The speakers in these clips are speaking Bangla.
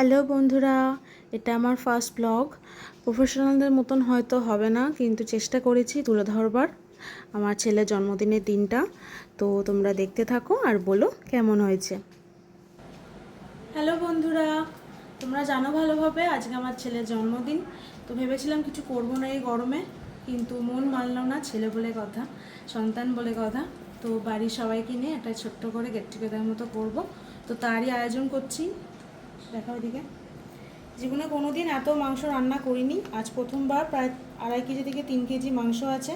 হ্যালো বন্ধুরা, এটা আমার ফার্স্ট ব্লগ। প্রফেশনালদের মতন হয়তো হবে না, কিন্তু চেষ্টা করেছি তুলে ধরবার আমার ছেলের জন্মদিনের দিনটা। তো তোমরা দেখতে থাকো আর বলো কেমন হয়েছে। হ্যালো বন্ধুরা, তোমরা জানো ভালোভাবে আজকে আমার ছেলের জন্মদিন। তো ভেবেছিলাম কিছু করবো না এই গরমে, কিন্তু মন মানলো না, ছেলে বলে কথা, সন্তান বলে কথা। তো বাড়ির সবাইকে নিয়ে একটা ছোট্ট করে গেট টুগেদার মতো করবো। তো তারই আয়োজন করছি। দেখা ওদিকে, জীবনে কোনো দিন এত মাংস রান্না করিনি, আজ প্রথমবার। প্রায় 2.5 কেজি থেকে 3 কেজি মাংস আছে,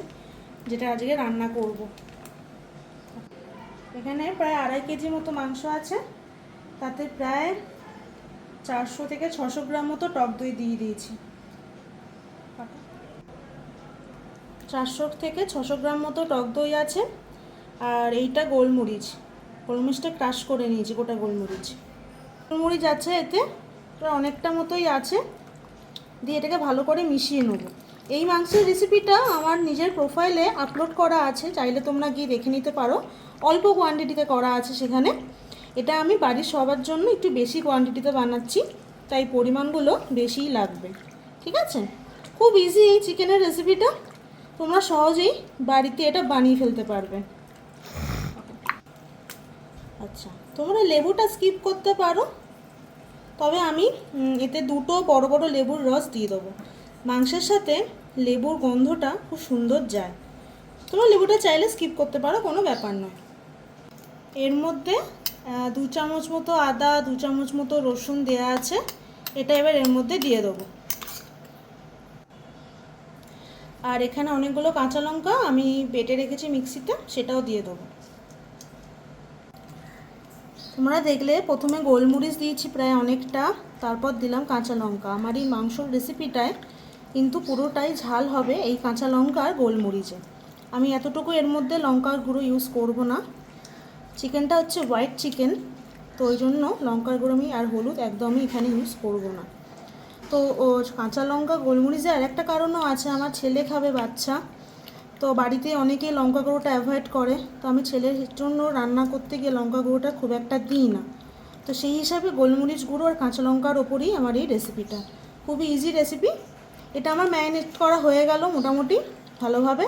যেটা আজকে রান্না করব। এখানে প্রায় 2.5 কেজি মতো মাংস আছে, তাতে প্রায় 400 থেকে 600 গ্রাম মতো টক দই দিয়ে দিয়েছি। 400 থেকে 600 গ্রাম মতো টক দই আছে। আর এইটা গোলমরিচটা ক্রাশ করে নিয়েছি, গোটা গোলমরিচ আছে এতে প্রায় অনেকটা মতোই আছে। দিয়ে এটাকে ভালো করে মিশিয়ে নেব। এই মাংসের রেসিপিটা আমার নিজের প্রোফাইলে আপলোড করা আছে, চাইলে তোমরা গিয়ে দেখে নিতে পারো। অল্প কোয়ান্টিটিতে করা আছে সেখানে। এটা আমি বাড়ির সবার জন্য একটু বেশি কোয়ান্টিটিতে বানাচ্ছি, তাই পরিমাণগুলো বেশিই লাগবে। ঠিক আছে, খুব ইজি এই চিকেনের রেসিপিটা, তোমরা সহজেই বাড়িতে এটা বানিয়ে ফেলতে পারবে। আচ্ছা, তোমরা লেবুটা স্কিপ করতে পারো, তবে আমি এতে 2টো বড় বড় লেবুর রস দিয়ে দেবো। মাংসের সাথে লেবুর গন্ধটা খুব সুন্দর যায়। তোমরা লেবুটা চাইলে স্কিপ করতে পারো, কোনো ব্যাপার নয়। এর মধ্যে 2 চামচ মতো আদা, 2 চামচ মতো রসুন দেয়া আছে, এটা এবার এর মধ্যে দিয়ে দেবো। আর এখানে অনেকগুলো কাঁচা লঙ্কা আমি বেটে রেখেছি মিক্সিতে, সেটাও দিয়ে দেবো। তোমরা দেখলে প্রথমে গোলমরিচ দিয়েছি প্রায় অনেকটা, তারপর দিলাম কাঁচা লঙ্কা। আমার এই মাংসর রেসিপিটায় কিন্তু পুরোটাই ঝাল হবে এই কাঁচা লঙ্কা আর গোলমরিচে। আমি এতটুকু এর মধ্যে লঙ্কার গুঁড়ো ইউজ করব না। চিকেনটা হচ্ছে হোয়াইট চিকেন, তো ওই জন্য লঙ্কার গুঁড়ো আমি আর হলুদ একদমই এখানে ইউজ করব না। তো কাঁচা লঙ্কা গোলমরিচের আর একটা কারণও আছে, আমার ছেলে খাবে, বাচ্চা। তো বাড়িতে অনেকেই লঙ্কা গুঁড়োটা অ্যাভয়েড করে, তো আমি ছেলের জন্য রান্না করতে গিয়ে লঙ্কা গুঁড়োটা খুব একটা দিই না। তো সেই হিসাবে গোলমরিচ গুঁড়ো আর কাঁচা লঙ্কার ওপরেই আমার এই রেসিপিটা। খুবই ইজি রেসিপি। এটা আমার ম্যারিনেট করা হয়ে গেল মোটামুটি ভালোভাবে।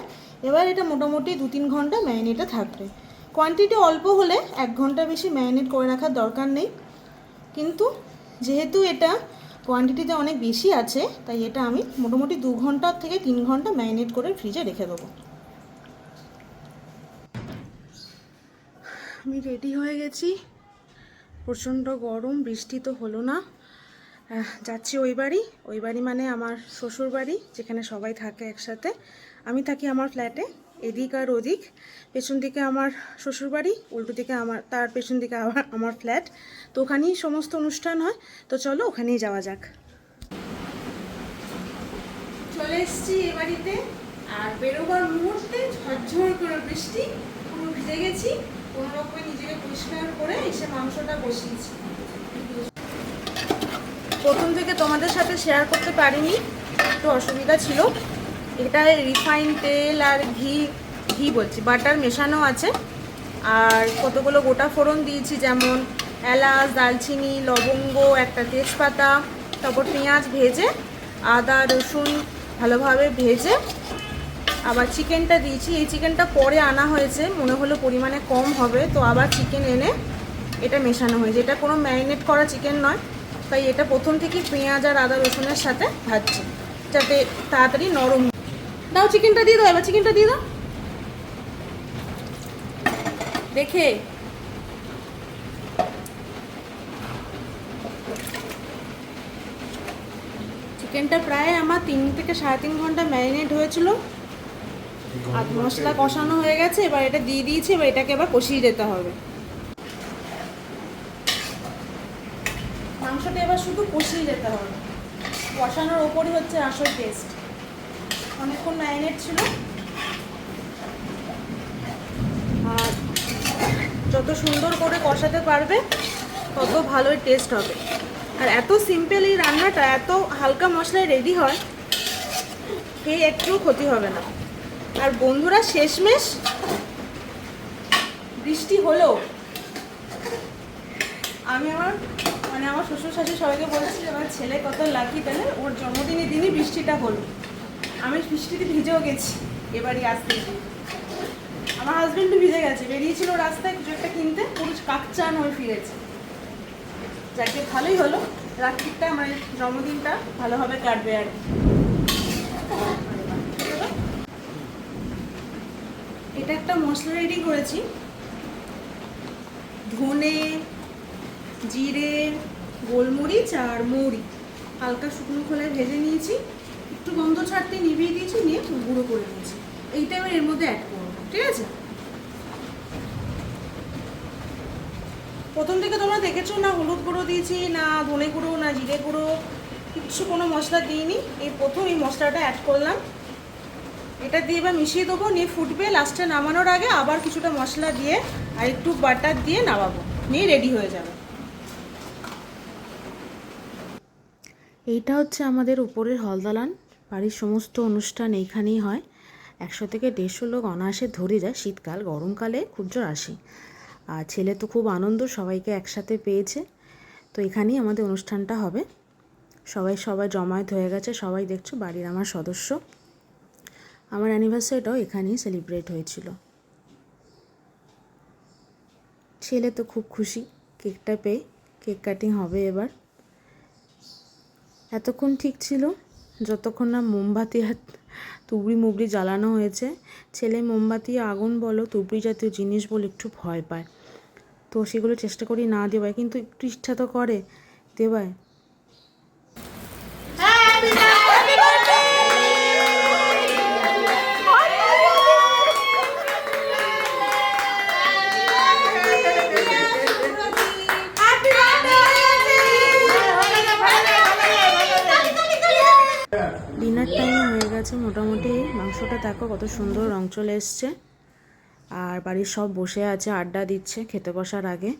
এবার এটা মোটামুটি 2-3 ঘন্টা ম্যারিনেটে থাকবে। কোয়ান্টিটি অল্প হলে 1 ঘন্টা বেশি ম্যারিনেট করে রাখার দরকার নেই, কিন্তু যেহেতু এটা কোয়ান্টিটিতে অনেক বেশি আছে, তাই এটা আমি মোটামুটি 2 ঘন্টা থেকে 3 ঘন্টা ম্যারিনেট করে ফ্রিজে রেখে দেবো। আমি রেডি হয়ে গেছি। প্রচণ্ড গরম, বৃষ্টি তো হলো না। যাচ্ছি ওই বাড়ি মানে আমার শ্বশুর বাড়ি, যেখানে সবাই থাকে একসাথে। আমি থাকি আমার ফ্ল্যাটে, এদিক আর ওদিক। পেছন দিকে আমার শ্বশুর বাড়ি, উল্টো দিকে তার পেছন দিকে আবার আমার ফ্ল্যাট। তো ওখানেই সমস্ত অনুষ্ঠান হয়। তো চলো ওখানেই যাওয়া যাক। চলে এসেছি এ বাড়িতে, আর বেরোবার মুহূর্তে ঝরঝর করে বৃষ্টি, পুরো ভিজে গেছি। কোনো রকমে নিজেকে পরিষ্কার করে এসে মাংসটা বসিয়েছি। প্রথম থেকে তোমাদের সাথে শেয়ার করতে পারিনি, একটু অসুবিধা ছিল। এটা রিফাইন তেল আর ঘি বলছি, বাটার মেশানো আছে। আর কতগুলো গোটা ফোড়ন দিয়েছি, যেমন এলাচ, দালচিনি, লবঙ্গ, একটা তেজপাতা। তারপর পেঁয়াজ ভেজে, আদা রসুন ভালোভাবে ভেজে আবার চিকেনটা দিয়েছি। এই চিকেনটা পরে আনা হয়েছে, মনে হলো পরিমাণে কম হবে, তো আবার চিকেন এনে এটা মেশানো হয়েছে। এটা কোনো ম্যারিনেট করা চিকেন নয়, তাই এটা প্রথম থেকেই পেঁয়াজ আর আদা রসুনের সাথে ভাজছি, যাতে তাড়াতাড়ি নরম। দাও চিকেনটা দিয়ে দাও, এবার চিকেনটা দিয়ে দাও। দেখে চিকেনটা প্রায় আমার 3 থেকে 3.5 ঘন্টা ম্যারিনেট হয়েছিল। আর মশলা কষানো হয়ে গেছে, এবার এটা দিয়ে দিয়েছি। এবার এটাকে আবার কষিয়ে যেতে হবে। মাংসটা এবার শুধু কষিয়ে যেতে হবে, কষানোর ওপরই হচ্ছে আসল টেস্ট। অনেকক্ষণ ম্যারিনেট ছিল, আর যত সুন্দর করে কষাতে পারবে তত ভালোই টেস্ট হবে। আর এত সিম্পল এই রান্নাটা, এত হালকা মশলায় রেডি হয়, খেয়ে একটু ক্ষতি হবে না। আর বন্ধুরা, শেষমেশ বৃষ্টি হলেও আমি আমার মানে আমার শ্বশুর শাশুড়ি সবাইকে বলছে যে আমার ছেলে কত লাকি, তাহলে ওর জন্মদিনের দিনই বৃষ্টিটা হলো। আমি বৃষ্টিতে ভিজেও গেছি এবারই আসতে। আমার হাজবেন্ডও ভিজে গেছে, বেরিয়েছিল রাস্তায় কিছু একটা কিনতে, পুরো কাকচান হয়ে ফিরেছে। যাকে ভালোই হলো, রাত্রিটা আমার জন্মদিনটা ভালোভাবে কাটবে আর কি। এটা একটা মশলা রেডি করেছি, ধনে, জিরে, গোলমরিচ আর মৌরি হালকা শুকনো খোলায় ভেজে নিয়েছি, একটু গন্ধ ছাড়তে নিভিয়ে দিয়েছি, নিয়ে গুঁড়ো করে নিয়েছি। এইটা এবার এর মধ্যে অ্যাড করবো, ঠিক আছে? প্রথম থেকে তোমরা দেখেছো না হলুদ গুঁড়ো দিয়েছি, না ধনে গুঁড়ো, না জিরে গুঁড়ো, কিচ্ছু কোনো মশলা দিইনি। এই প্রথম এই মশলাটা অ্যাড করলাম, এটা দিয়ে এবার মিশিয়ে দেবো, নিয়ে ফুটবে। লাস্টে নামানোর আগে আবার কিছুটা মশলা দিয়ে আর একটু বাটার দিয়ে নামাবো, নিয়ে রেডি হয়ে যাবে। এইটা হচ্ছে আমাদের উপরের হলদালান, বাড়ির সমস্ত অনুষ্ঠান এইখানেই হয়। 100 থেকে 150 লোক অনায়াসে ধরে যায়। শীতকাল, গরমকালে খুব জোর আসে। আর ছেলে তো খুব আনন্দ, সবাইকে একসাথে পেয়েছে। তো এখানেই আমাদের অনুষ্ঠানটা হবে। সবাই জমায়েত হয়ে গেছে, সবাই দেখছো বাড়ির আমার সদস্য। আমার অ্যানিভার্সারিটাও এখানেই সেলিব্রেট হয়েছিল। ছেলে তো খুব খুশি কেকটা পেয়ে। কেক কাটিং হবে এবার। এতক্ষণ ঠিক ছিল যতক্ষণ না মোমবাতি আর তুবড়ি মুবড়ি জ্বালানো হয়েছে। ছেলে মোমবাতি, আগুন বলো, তুবড়ি জাতীয় জিনিস বলে একটু ভয় পায়, তো সেগুলো চেষ্টা করি না দেওয়ায়, কিন্তু একটু ইচ্ছা তো করে দেওয়ায়। ডিনার টাইমে হয়ে গেছে মোটামুটি। মাংসটা দেখো কত সুন্দর রং চলে এসছে। আর বাড়ির সব বসে আছে, আড্ডা দিচ্ছে খেতে বসার আগে।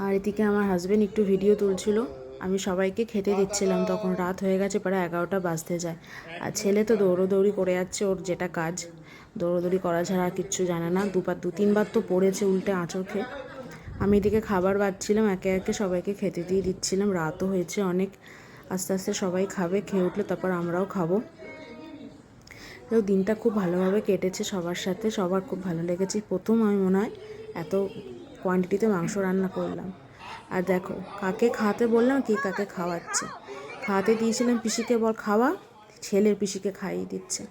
আর এদিকে আমার হাজবেন্ড একটু ভিডিও তুলছিল, আমি সবাইকে খেতে দিচ্ছিলাম। তখন রাত হয়ে গেছে, প্রায় 11টা বাজতে যায়। আর ছেলে তো দৌড়োদৌড়ি করে যাচ্ছে, ওর যেটা কাজ। দৌড়োদৌড়ি করা ছাড়া আর কিচ্ছু জানে না। 2-3 বার তো পড়েছে উল্টে আঁচড় খেয়ে। আমি এদিকে খাবার বাড়ছিলাম, একে একে সবাইকে খেতে দিয়ে দিচ্ছিলাম। রাতও হয়েছে অনেক, আস্তে আস্তে সবাই খাবে, খেয়ে উঠলে তারপর আমরাও খাবো। তো দিনটা খুব ভালোভাবে কেটেছে সবার সাথে, সবার খুব ভালো লেগেছে। প্রথম আমি মনে হয় এত কোয়ান্টিটিতে মাংস রান্না করলাম। আর দেখো কাকে খাওয়াতে বললাম, কে কাকে খাওয়াচ্ছে। খাওয়াতে দিয়েছিলাম পিসিকে, বল খাওয়া, ছেলের পিসিকে খাইয়ে দিচ্ছে।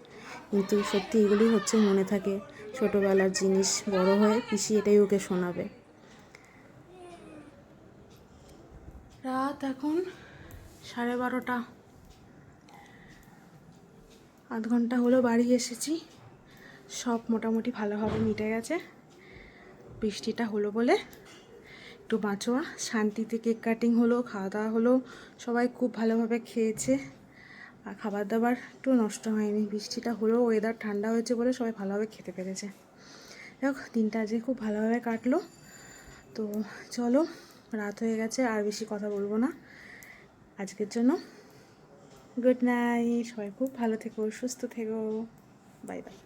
কিন্তু সত্যি এগুলি হচ্ছে মনে থাকে ছোটোবেলার জিনিস, বড় হয়ে পিসি এটাই ওকে শোনাবে। রাত এখন 12:30, আধ ঘন্টা হলো বাড়ি এসেছি। সব মোটামুটি ভালোভাবে মিটে গেছে। বৃষ্টিটা হলো বলে একটু বাঁচোয়া, শান্তিতে কেক কাটিং হলো, খাওয়া দাওয়া হলো, সবাই খুব ভালোভাবে খেয়েছে। আর খাবার দাবার একটু নষ্ট হয়নি, বৃষ্টিটা হলো, ওয়েদার ঠান্ডা হয়েছে বলে সবাই ভালোভাবে খেতে পেরেছে। দেখো দিনটা আজকে খুব ভালোভাবে কাটলো। তো চলো, রাত হয়ে গেছে, আর বেশি কথা বলবো না আজকের জন্য। গুড নাইট, সবাই খুব ভালো থেকো, সুস্থ থেকো, বাই বাই।